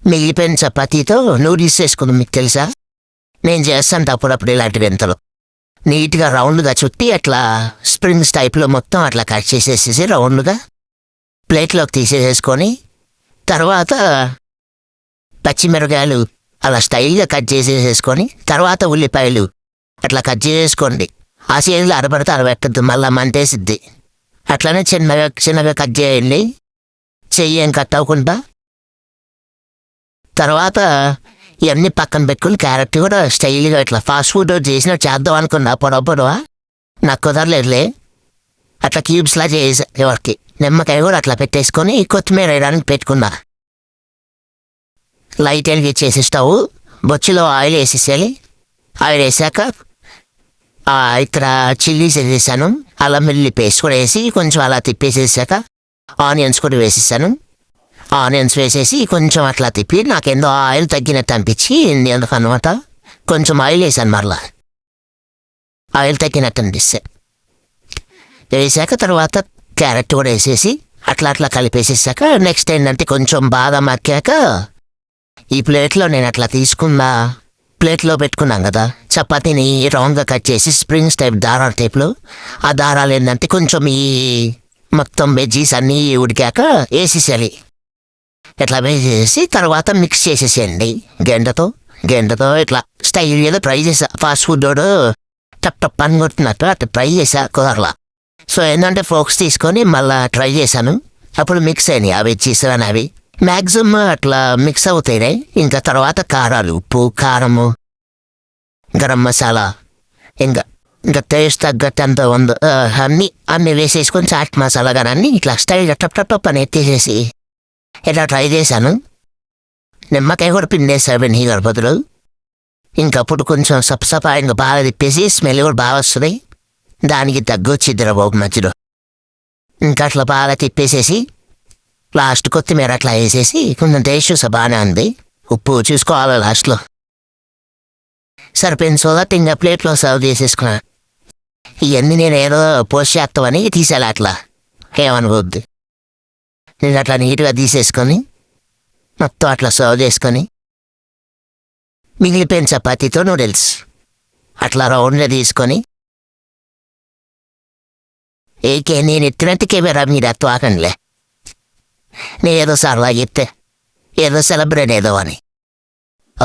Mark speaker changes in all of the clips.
Speaker 1: మిగిలిపోయిన చపాతీతో నూడిల్స్ వేసుకుందాం. మీకు తెలుసా, నేను చేస్తాను అప్పుడప్పుడు ఇలాంటి వింతలు. నీట్గా రౌండ్గా చుట్టి అట్లా స్ప్రింగ్స్ టైప్లో మొత్తం అట్లా కట్ చేసేసేసి రౌండ్గా ప్లేట్లోకి తీసేసేసుకొని తర్వాత పచ్చిమిరకాయలు అలా స్టైల్గా కట్ చేసేసేసుకొని తర్వాత ఉల్లిపాయలు అట్లా కట్ చేసేసుకోండి. ఆ సీజన్లో అరబడితే అరబెట్టద్దు, మళ్ళీ మంటేసిద్ది. అట్లనే చిన్నగా చిన్నగా కట్ చేయండి, చెయ్యి ఏం కట్ అవ్వకుండా. తర్వాత ఇవన్నీ పక్కన పెట్టుకుని క్యారెట్ కూడా స్టైల్గా ఇట్లా ఫాస్ట్ ఫుడ్ చేసినట్టు చేద్దాం అనుకున్నా. పొడవు నాకు కుదరలేదులే. అట్లా క్యూబ్స్లా చేసా. ఎవరికి నిమ్మకాయ కూడా అట్లా పెట్టేసుకొని కొత్తిమీర వేయడానికి పెట్టుకున్నా. లైట్ వెలిగించేసి స్టవ్ బొచ్చులో ఆయిల్ వేసేసేయాలి. ఆయిల్ వేసాక ఇక్కడ చిల్లీస్ వేసేసాను, అల్లం వెల్లుల్లి పేస్ట్ కూడా వేసి కొంచెం అలా తిప్పేసేసాక ఆనియన్స్ కూడా వేసేసాను. ఆనియన్స్ వేసేసి కొంచెం అట్లా తిప్పి నాకేందో ఆయిల్ తగ్గినట్టు అనిపించి ఎందుకనమాట కొంచెం ఆయిల్ వేసాను. మరలా ఆయిల్ తగ్గినట్టు అనిపిస్తే వేసాక తర్వాత క్యారెట్ కూడా వేసేసి అట్లా అట్లా కలిపేసేసాక నెక్స్ట్ ఏంటంటే కొంచెం బాగా మక్కాక ఈ ప్లేట్లో నేను అట్లా తీసుకున్నా ప్లేట్లో పెట్టుకున్నాం కదా చపాతీని రౌండ్గా కట్ చేసి స్ప్రింగ్స్ టైప్ దారాల టైప్లో. ఆ దారాలు ఏంటంటే కొంచెం ఈ మొత్తం వెజ్జీస్ అన్నీ ఉడికాక వేసేసేయాలి. ఇట్లా వేసేసి తర్వాత మిక్స్ చేసేసేయండి గెండతో ఇట్లా స్టైల్ ఏదో ట్రై చేసా. ఫాస్ట్ ఫుడ్ టప్ టప్ అని కొట్టినట్టు అట్లా ట్రై చేసా, కుదరలా. సో ఏంటంటే ఫోక్స్ తీసుకొని మళ్ళీ ట్రై చేశాను. అప్పుడు మిక్స్ అయినాయి ఆ వెజ్జీస్ అనేవి. మ్యాక్సిమం అట్లా మిక్స్ అవుతాయి. ఇంకా తర్వాత కారాలు, ఉప్పు, కారము, గరం మసాలా, ఇంకా టేస్ట్ తగ్గట్టు అంత ఉంది అన్నీ వేసేసుకొని చాట్ మసాలా కానీ అన్నీ ఇట్లా స్టైల్గా టప్ టప్ టప్ అని ఎత్తేసేసి ఇట్లా ట్రై చేశాను. నిమ్మకాయ కూడా పిండేసా వెనిగర్ బదులు. ఇంకప్పుడు కొంచెం సప్సపా ఇంకా బాగా తిప్పేసి స్మెల్ కూడా బాగా వస్తుంది. దానికి తగ్గొచ్చిద్దిరా బాబు మధ్యలో. ఇంకా అట్లా బాగా తిప్పేసేసి లాస్ట్ కొత్తిమీర అట్లా వేసేసి కొంచెం టేస్ట్ చూసా బాగానే ఉంది. ఉప్పు చూసుకోవాలి లాస్ట్లో. సరిపోయిన సోదా ఇంకా ప్లేట్లో సర్వ్ చేసేసుకున్నా. ఇవన్నీ నేను ఏదో పోస్ట్ చేస్తామని తీసేలా అట్లా ఏమనుకోవద్దు. నేను అట్లా నీట్గా తీసేసుకొని మొత్తం అట్లా సర్వ్ చేసుకొని మిగిలిపోయిన చపాతీతో నూడిల్స్ అట్లా రౌండ్గా తీసుకొని నేను ఎత్తినట్టు కెమెరా మీరు అత్వాకండిలే. నేను ఏదో సరదా చెప్తే ఏదో సెలబ్రేట్ ఏదో అని.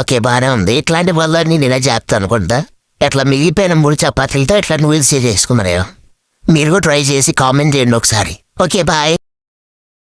Speaker 1: ఓకే బాగానే ఉంది. ఇట్లాంటి వల్ల నేను ఇలా చెప్తాను అనుకుంటా. ఎట్లా మిగిలిపోయిన 3 చపాతీలతో ఇట్లా నూడిల్స్ చేసుకున్నాను. మీరు కూడా ట్రై చేసి కామెంట్ చేయండి ఒకసారి. Okay bye.